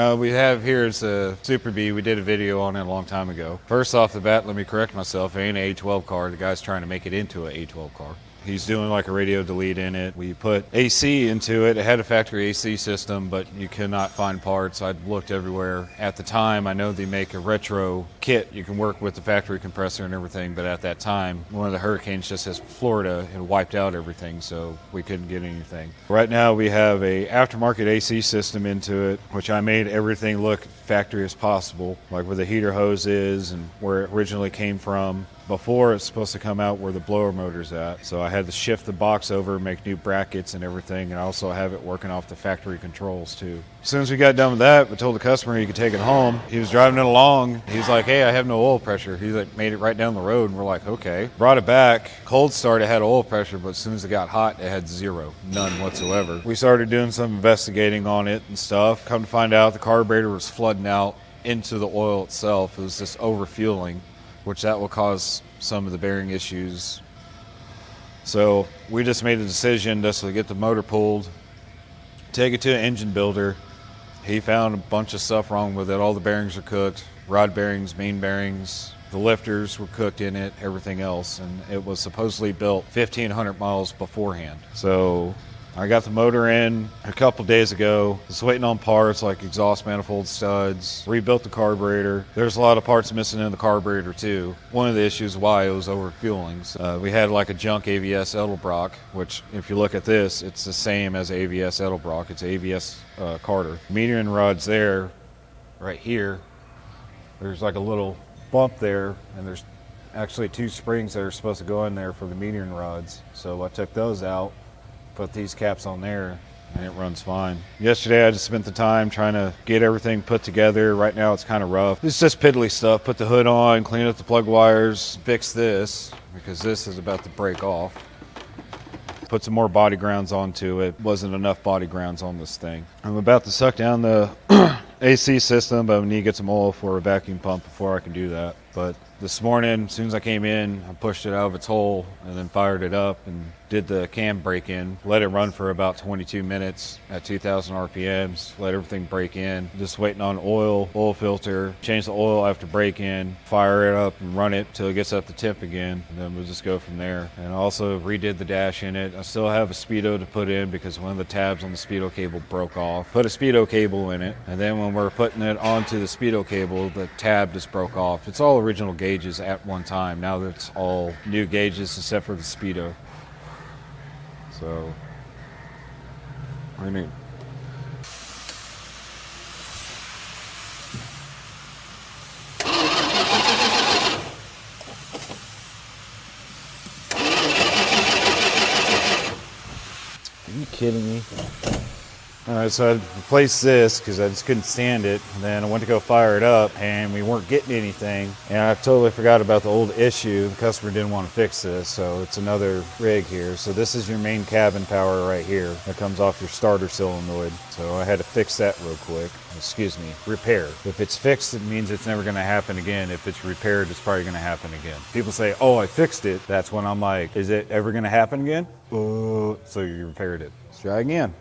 Now we have here is a Super Bee. We did a video on it a long time ago. First off the bat, let me correct myself. It ain't an A12 car. The guy's trying to make it into an A12 car. He's doing like a radio delete in it. We put AC into it. It had a factory AC system, but you cannot find parts. I looked everywhere. At the time, I know they make a retro kit. You can work with the factory compressor and everything, but at that time, one of the hurricanes just as Florida had wiped out everything, so we couldn't get anything. Right now, we have a aftermarket AC system into it, which I made everything look factory as possible, like where the heater hose is and where it originally came from. Before, it's supposed to come out where the blower motor's at. So I had to shift the box over, make new brackets and everything, and I also have it working off the factory controls too. As soon as we got done with that, we told the customer he could take it home. He was driving it along. He's like, hey, I have no oil pressure. He like made it right down the road, and we're like, okay. Brought it back. Cold start, it had oil pressure, but as soon as it got hot, it had zero. None whatsoever. We started doing some investigating on it and stuff. Come to find out, the carburetor was flooding out into the oil itself. It was just overfueling, which that will cause some of the bearing issues. So we just made a decision just to get the motor pulled, take it to an engine builder. He found a bunch of stuff wrong with it. All the bearings are cooked, rod bearings, main bearings, the lifters were cooked in it, everything else. And it was supposedly built 1,500 miles beforehand. So I got the motor in a couple days ago. Just waiting on parts like exhaust manifold studs, rebuilt the carburetor. There's a lot of parts missing in the carburetor too. One of the issues why it was overfueling. We had like a junk AVS Edelbrock, which if you look at this, it's the same as AVS Edelbrock. It's AVS Carter. Metering rods there, right here. There's like a little bump there, and there's actually 2 springs that are supposed to go in there for the metering rods. So I took those out, put these caps on there, and it runs fine. Yesterday I just spent the time trying to get everything put together. Right now it's kind of rough. It's just piddly stuff. Put the hood on, clean up the plug wires, fix this because this is about to break off. Put some more body grounds onto it. Wasn't enough body grounds on this thing. I'm about to suck down the AC system, but I need to get some oil for a vacuum pump before I can do that. But this morning, as soon as I came in, I pushed it out of its hole and then fired it up and did the cam break-in. Let it run for about 22 minutes at 2,000 RPMs. Let everything break in. Just waiting on oil filter. Change the oil after break-in. Fire it up and run it till it gets up to temp again. And then we'll just go from there. And I also redid the dash in it. I still have a speedo to put in because one of the tabs on the speedo cable broke off. Put a speedo cable in it. And then when we're putting it onto the speedo cable, the tab just broke off. It's all original gauges at one time. Now it's all new gauges except for the speedo. So, I mean, are you kidding me? All right, so I replaced this because I just couldn't stand it. And then I went to go fire it up and we weren't getting anything. And I totally forgot about the old issue. The customer didn't want to fix this, so it's another rig here. So this is your main cabin power right here. That comes off your starter solenoid. So I had to fix that real quick. Excuse me, repair. If it's fixed, it means it's never gonna happen again. If it's repaired, it's probably gonna happen again. People say, oh, I fixed it. That's when I'm like, is it ever gonna happen again? Oh, so you repaired it. Let's try again.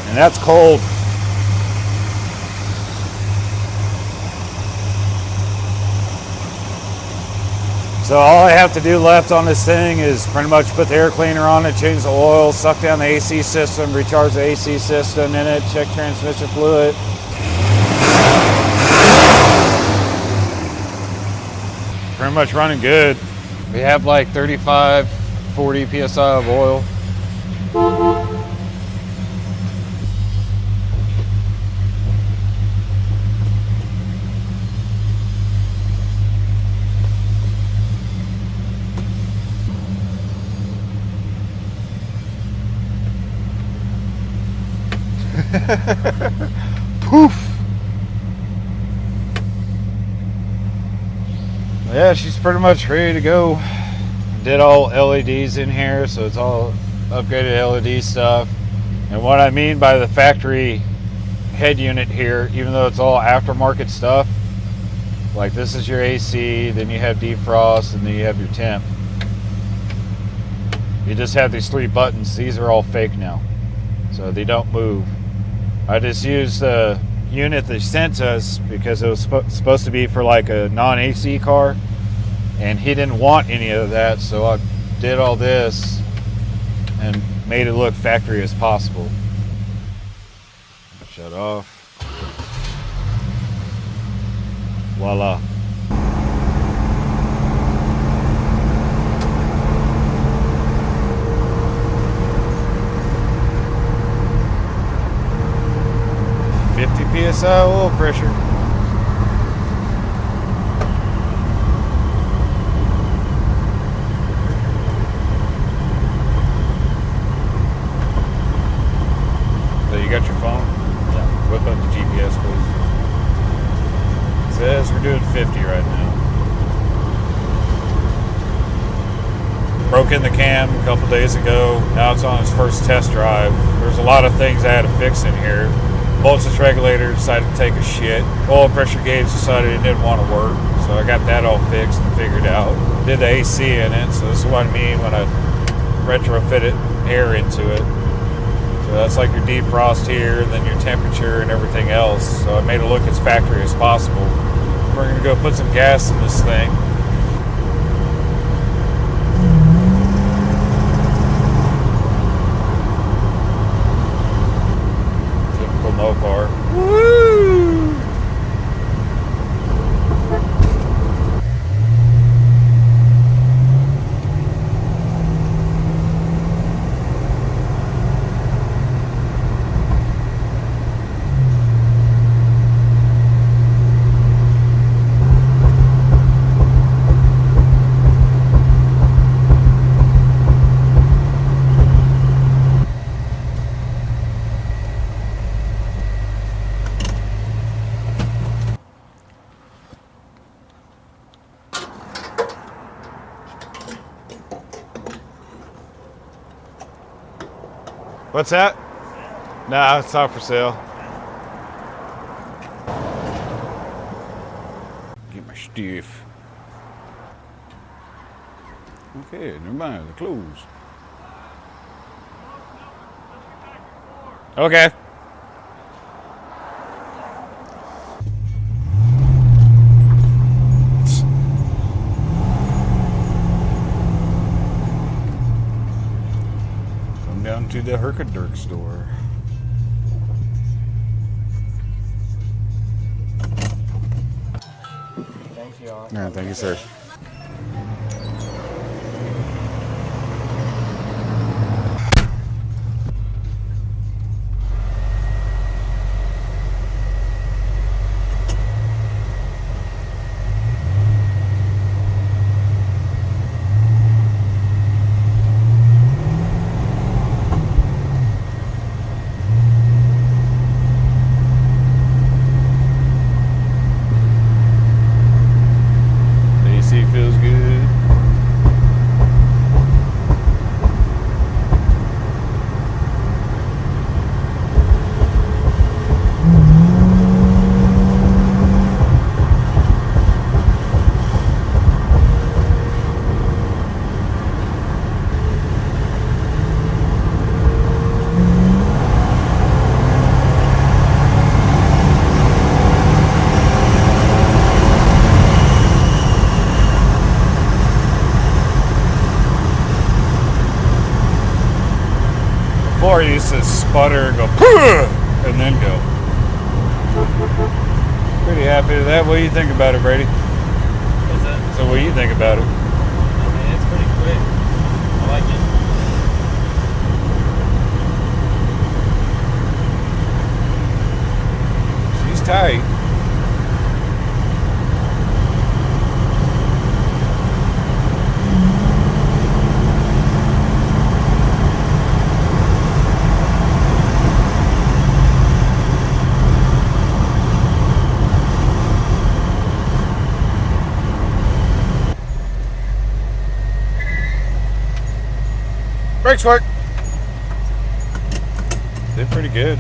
And that's cold. So all I have to do left on this thing is pretty much put the air cleaner on it, change the oil, suck down the AC system, recharge the AC system in it, check transmission fluid. Pretty much running good. We have like 35, 40 PSI of oil. Poof. Yeah, she's pretty much ready to go. Did all LEDs in here, so it's all upgraded LED stuff. And what I mean by the factory head unit here, even though it's all aftermarket stuff, like this is your AC, then you have defrost, and then you have your temp. You just have these 3 buttons. These are all fake now, so they don't move. I just used the unit they sent us because it was supposed to be for like a non-AC car, and he didn't want any of that, so I did all this and made it look factory as possible. Shut off. Voila. PSI oil pressure. So you got your phone? Yeah. Whip up the GPS, please. It says we're doing 50 right now. Broke in the cam a couple days ago. Now it's on its first test drive. There's a lot of things I had to fix in here. Voltage regulator decided to take a shit. Oil pressure gauge decided it didn't want to work. So I got that all fixed and figured out. Did the AC in it, so this is what I mean when I retrofitted air into it. So that's like your defrost here, and then your temperature and everything else. So I made it look as factory as possible. We're gonna go put some gas in this thing. Mopar. Woo! What's that? Nah, it's not for sale. Get my stuff. Okay, never mind, the clothes. Okay. Down to the Herkadurk store. Thank you all. Yeah, thank you, sir. Feels good. Before I used to sputter and go, and then go. Pretty happy with that. What do you think about it, Brady? What's that? So what do you think about it? I mean, it's pretty quick. I like it. She's tight. Brakes work. Did pretty good.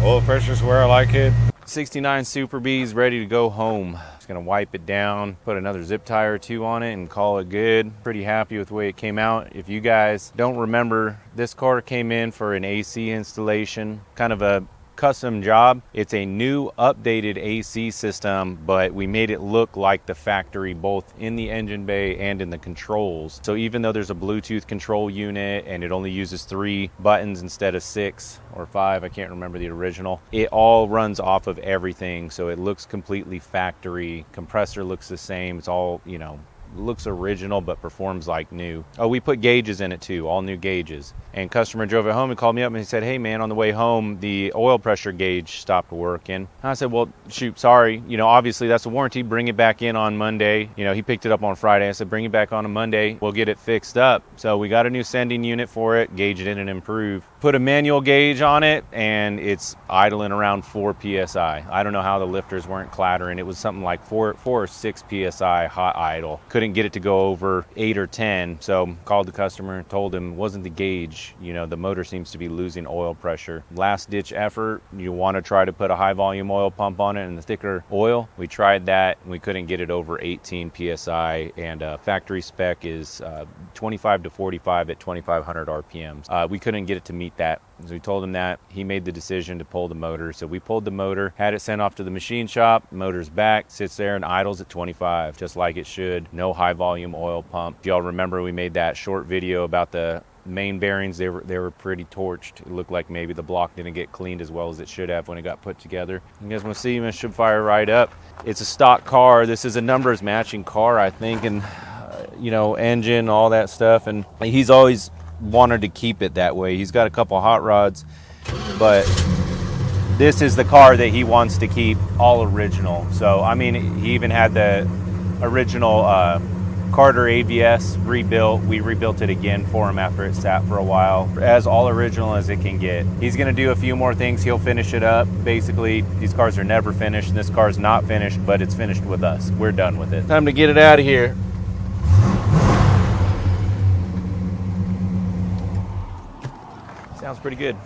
Oil pressure's where I like it. 69 Super B's ready to go home. Just gonna wipe it down, put another zip tie or two on it and call it good. Pretty happy with the way it came out. If you guys don't remember, this car came in for an AC installation, kind of a custom job. It's a new updated AC system, but we made it look like the factory both in the engine bay and in the controls. So even though there's a Bluetooth control unit and it only uses 3 buttons instead of 6 or 5, I can't remember the original, it all runs off of everything. So it looks completely factory. Compressor looks the same. It's all, you know, looks original but performs like new. Oh, we put gauges in it too, all new gauges. And customer drove it home and called me up and he said, hey man, on the way home the oil pressure gauge stopped working. And I said, well shoot, sorry, you know, obviously that's a warranty, bring it back in on Monday. You know, he picked it up on Friday. I said, bring it back on a Monday, we'll get it fixed up. So we got a new sending unit for it, gauged it and improved. Put a manual gauge on it and it's idling around 4 psi. I don't know how the lifters weren't clattering. It was something like 4 or 6 psi hot idle. Couldn't get it to go over 8 or 10. So called the customer, told him it wasn't the gauge. You know, the motor seems to be losing oil pressure. Last ditch effort, you want to try to put a high volume oil pump on it and the thicker oil. We tried that and we couldn't get it over 18 psi, and factory spec is 25 to 45 at 2500 RPMs. We couldn't get it to meet that. So we told him that. He made the decision to pull the motor. So we pulled the motor, had it sent off to the machine shop. Motor's back, sits there and idles at 25, just like it should. No high volume oil pump. If y'all remember, we made that short video about the main bearings. They were pretty torched. It looked like maybe the block didn't get cleaned as well as it should have when it got put together. You guys want to see him? It should fire right up. It's a stock car. This is a numbers matching car, I think, and you know, engine, all that stuff. And he's always wanted to keep it that way. He's got a couple hot rods, but this is the car that he wants to keep all original. So I mean, he even had the original Carter AVS rebuilt. We rebuilt it again for him after it sat for a while, as all original as it can get. He's going to do a few more things. He'll finish it up. Basically, these cars are never finished. This car's not finished, but it's finished with us. We're done with it. Time to get it out of here. Sounds pretty good.